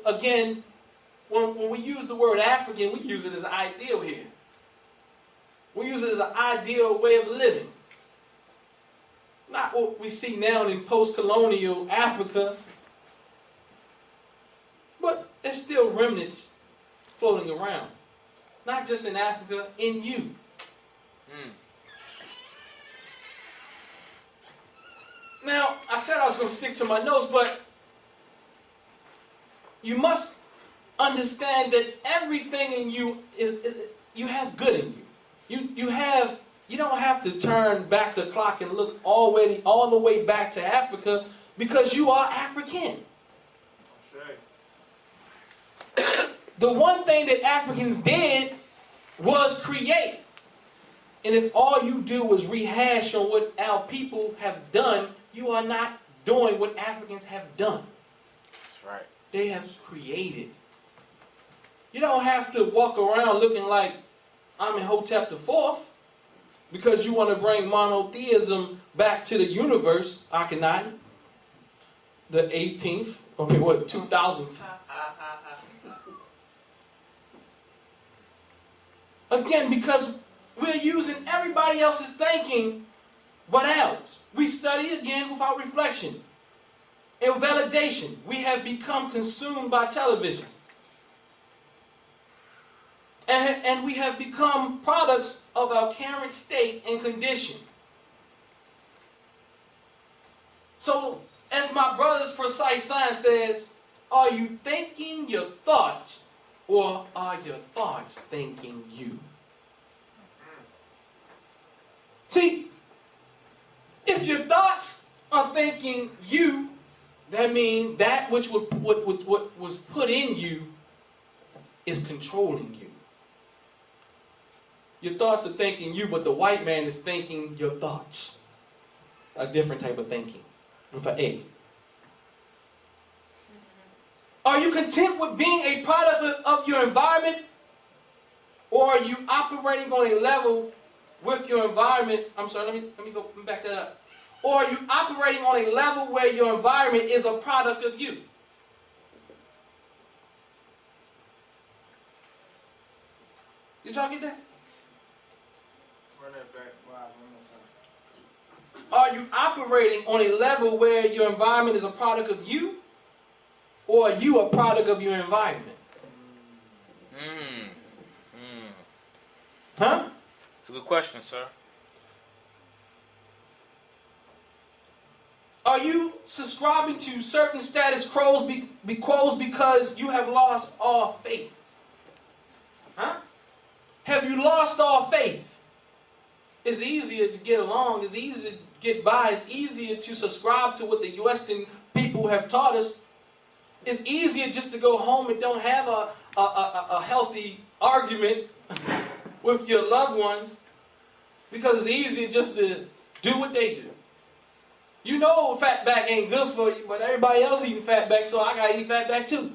again, when we use the word African, we use it as an ideal here. We use it as an ideal way of living. Not what we see now in post-colonial Africa, but there's still remnants floating around. Not just in Africa, in you. Now, I said I was going to stick to my notes, but you must understand that everything in you you have good in you. You don't have to turn back the clock and look all the way back to Africa, because you are African. The one thing that Africans did was create. And if all you do is rehash on what our people have done, you are not doing what Africans have done. That's right. They have created. You don't have to walk around looking like Amenhotep IV because you want to bring monotheism back to the universe, Akhenaten, the 18th, 2000th. Again, because we're using everybody else's thinking but ours. We study again without reflection and validation. We have become consumed by television. And we have become products of our current state and condition. So, as my brother's precise science says, are you thinking your thoughts, or are your thoughts thinking you? See, if your thoughts are thinking you, that means that which what was put in you is controlling you. Your thoughts are thinking you, but the white man is thinking your thoughts. A different type of thinking, with an A. Are you content with being a product of your environment? Or are you operating on a level with your environment? I'm sorry, let me back that up. Or are you operating on a level where your environment is a product of you? Did y'all get that? Are you operating on a level where your environment is a product of you? Or are you a product of your environment? Huh? It's a good question, sir. Are you subscribing to certain status quos because you have lost all faith? Huh? Have you lost all faith? It's easier to get along. It's easier to get by. It's easier to subscribe to what the Western people have taught us. It's easier just to go home and don't have a healthy argument with your loved ones, because it's easier just to do what they do. You know fatback ain't good for you, but everybody else eating fatback, so I gotta eat fatback too.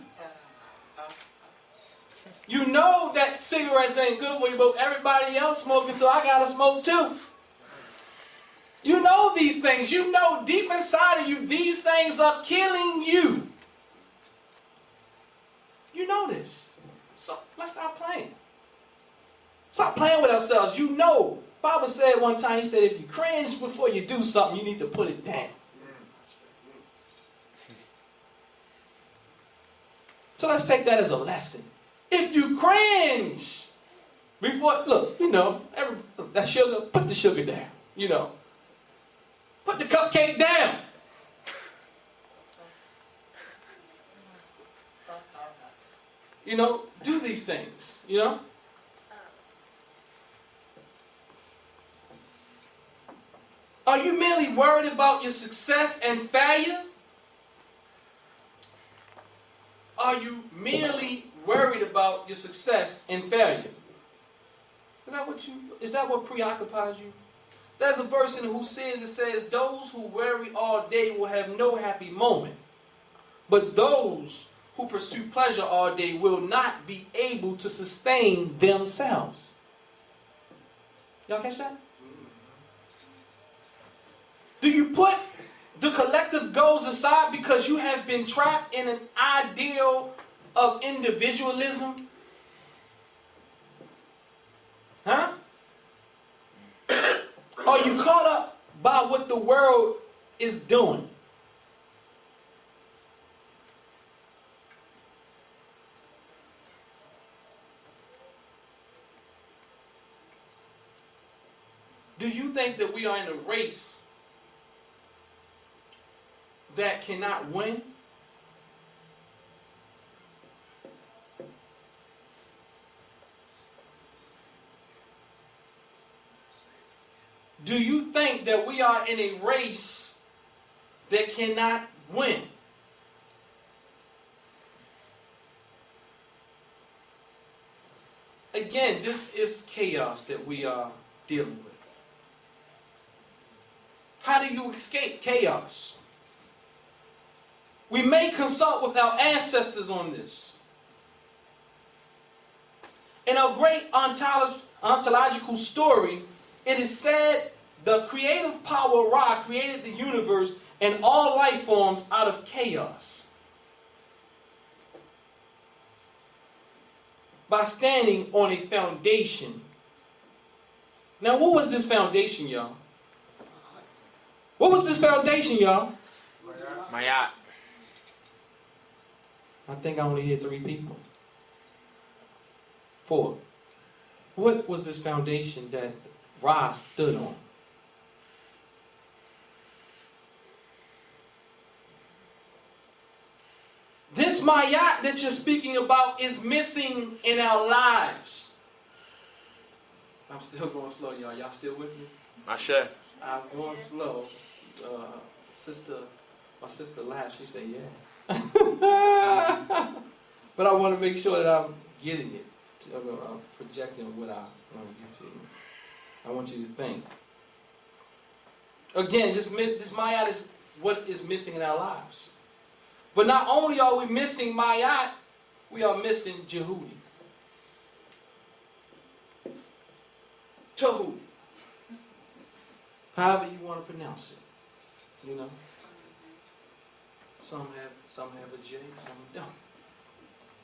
You know that cigarettes ain't good for you, but everybody else smoking, so I gotta smoke too. You know these things. You know deep inside of you, these things are killing you. You know this. So let's stop playing. Stop playing with ourselves. You know. Bible said one time, he said, if you cringe before you do something, you need to put it down. So let's take that as a lesson. If you cringe before, look, you know, that sugar, put the sugar down. You know. Put the cupcake down. You know, do these things, you know. Are you merely worried about your success and failure? Are you merely worried about your success and failure? Is that what preoccupies you? There's a verse in Hosea that says, those who worry all day will have no happy moment. But those who pursue pleasure all day will not be able to sustain themselves. Y'all catch that? Do you put the collective goals aside because you have been trapped in an ideal of individualism? Huh? Are you caught up by what the world is doing? Do you think that we are in a race that cannot win? Do you think that we are in a race that cannot win? Again, this is chaos that we are dealing with. How do you escape chaos? We may consult with our ancestors on this. In a great ontological story, it is said the creative power Ra created the universe and all life forms out of chaos by standing on a foundation. Now, what was this foundation, y'all? What was this foundation, y'all? Mayat. I think I only hear 3 people. 4. What was this foundation that Ra stood on? This Mayat that you're speaking about is missing in our lives. I'm still going slow, y'all. Y'all still with me? Ashe. I'm going slow. My sister laughed. She said, yeah. But I want to make sure that I'm getting it. I'm projecting what I want to give to you. I want you to think. Again, this Mayat is what is missing in our lives. But not only are we missing Mayat, we are missing Jehudi. Jehudi. However you want to pronounce it. You know? Some have a J, some don't.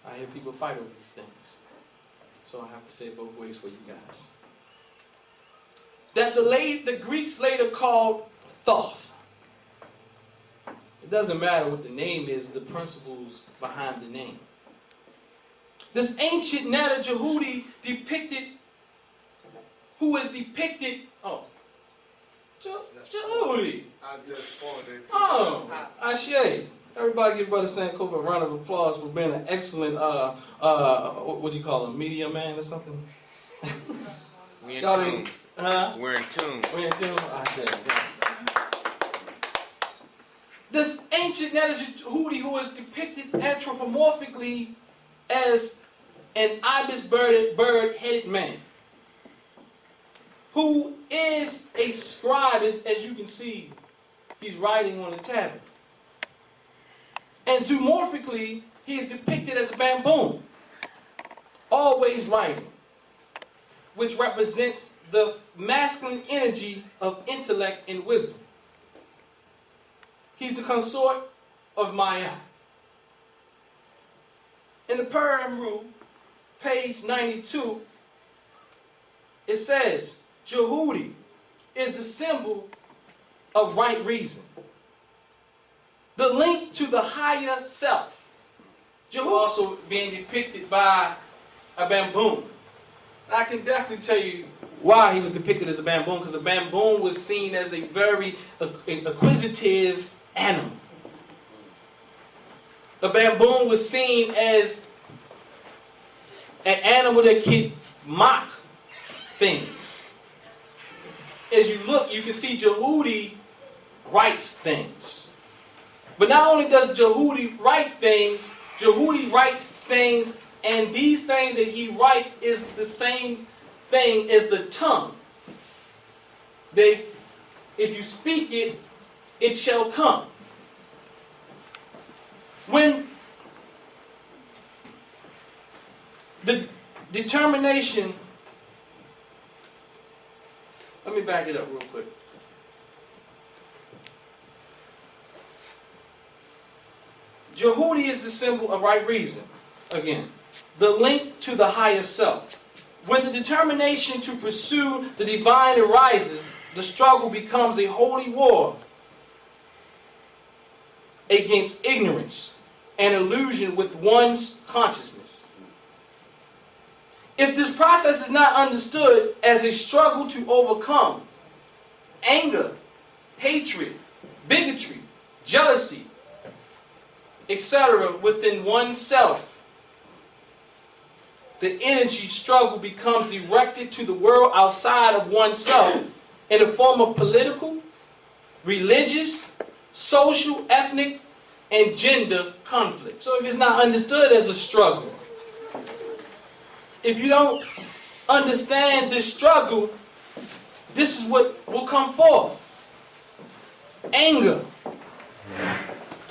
I hear people fight over these things. So I have to say it both ways for you guys. That the Greeks later called Thoth. It doesn't matter what the name is, the principles behind the name. This ancient Netta Jehudi Jehudi. I just pointed. Oh, Ashe. Everybody give Brother Sankofa a round of applause for being an excellent, what do you call him, media man or something? We in Y'all tune. We're in tune. We're in tune? Ashe. This ancient Netta Jehudi who is depicted anthropomorphically as an ibis bird-headed man, who is a scribe, as you can see, he's writing on a tablet. And zoomorphically, he is depicted as a baboon, always writing, which represents the masculine energy of intellect and wisdom. He's the consort of Maya. In the Purim Rule, page 92, it says, Jehudi is a symbol of right reason. The link to the higher self. Jehudi also being depicted by a baboon. I can definitely tell you why he was depicted as a baboon, because a baboon was seen as a very acquisitive animal. A baboon was seen as an animal that could mock things. As you look, you can see Jehudi writes things. But not only does Jehudi write things, Jehudi writes things, and these things that he writes is the same thing as the tongue. If you speak it, it shall come. When the determination, let me back it up real quick. Jehudi is the symbol of right reason. again. The link to the higher self. When the determination to pursue the divine arises, the struggle becomes a holy war against ignorance and illusion with one's consciousness. If this process is not understood as a struggle to overcome anger, hatred, bigotry, jealousy, etc. within oneself, the energy struggle becomes directed to the world outside of oneself in the form of political, religious, social, ethnic, and gender conflicts. So if it's not understood as a struggle, if you don't understand this struggle, this is what will come forth. Anger,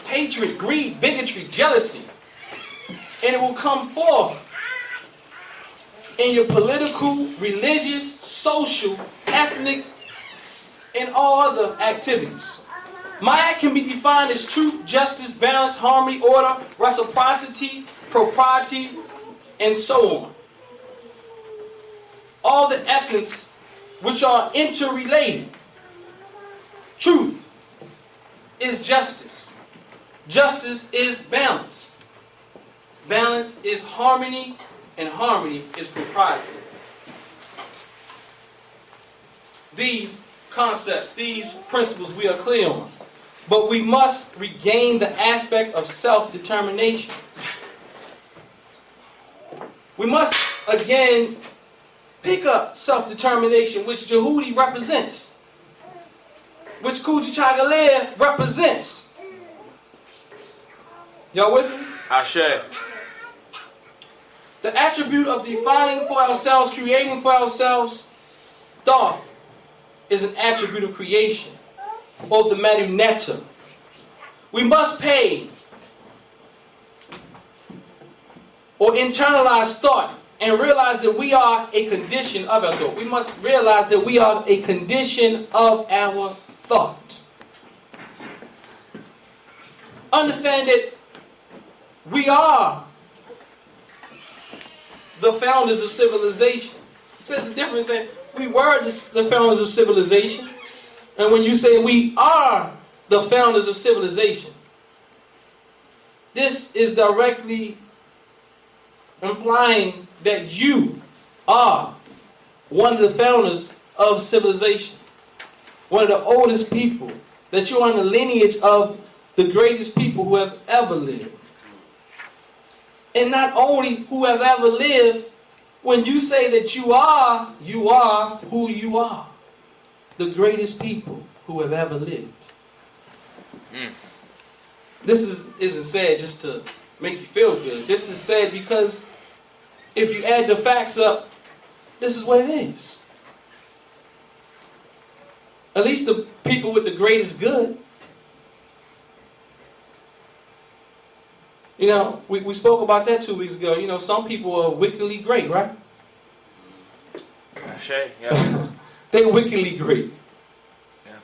hatred, greed, bigotry, jealousy. And it will come forth in your political, religious, social, ethnic, and all other activities. Maya can be defined as truth, justice, balance, harmony, order, reciprocity, propriety, and so on. All the essence which are interrelated. Truth is justice. Justice is balance. Balance is harmony, and harmony is propriety. These concepts, these principles we are clear on. But we must regain the aspect of self-determination. We must, again, pick up self-determination, which Jehudi represents, which Kujichagalea represents. Y'all with me? Ashe. The attribute of defining for ourselves, creating for ourselves, thought is an attribute of creation, or the marionetta. We must pay or internalize thought and realize that we are a condition of our thought. We must realize that we are a condition of our thought. Understand that we are the founders of civilization. So there's a difference in we were the founders of civilization, and when you say we are the founders of civilization, this is directly implying that you are one of the founders of civilization, one of the oldest people, that you are in the lineage of the greatest people who have ever lived. And not only who have ever lived, when you say that you are who you are. The greatest people who have ever lived. This isn't said just to make you feel good. This is said because if you add the facts up, this is what it is. At least the people with the greatest good. You know, we spoke about that 2 weeks ago. You know, some people are wickedly great, right? Ashe, yeah. They're wickedly great. Yeah.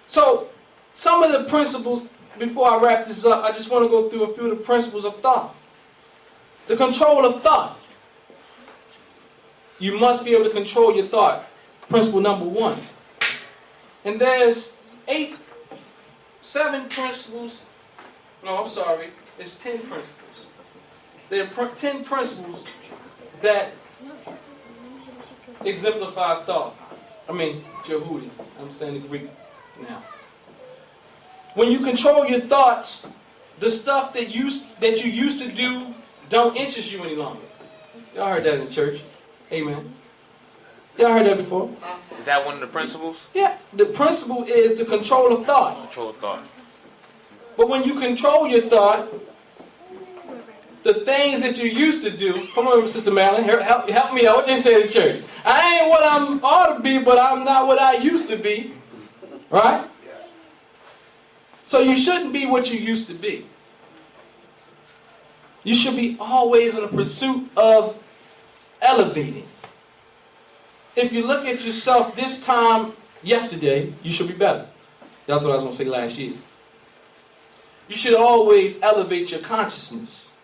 So, some of the principles, before I wrap this up, I just want to go through a few of the principles of thought. The control of thought. You must be able to control your thought. Principle number 1. And there's 7 principles. No, I'm sorry. It's 10 principles. There are 10 principles that exemplify thought. I mean, Jehudi. I'm saying the Greek now. When you control your thoughts, the stuff that you used to do don't interest you any longer. Y'all heard that in church. Amen. Y'all heard that before? Is that one of the principles? Yeah. The principle is the control of thought. Control of thought. But when you control your thought, the things that you used to do, come on, Sister Marilyn, help me out. What they say in church? I ain't what I ought to be, but I'm not what I used to be. Right? So you shouldn't be what you used to be. You should be always in the pursuit of elevating. If you look at yourself this time yesterday, you should be better. That's what I was going to say last year. You should always elevate your consciousness.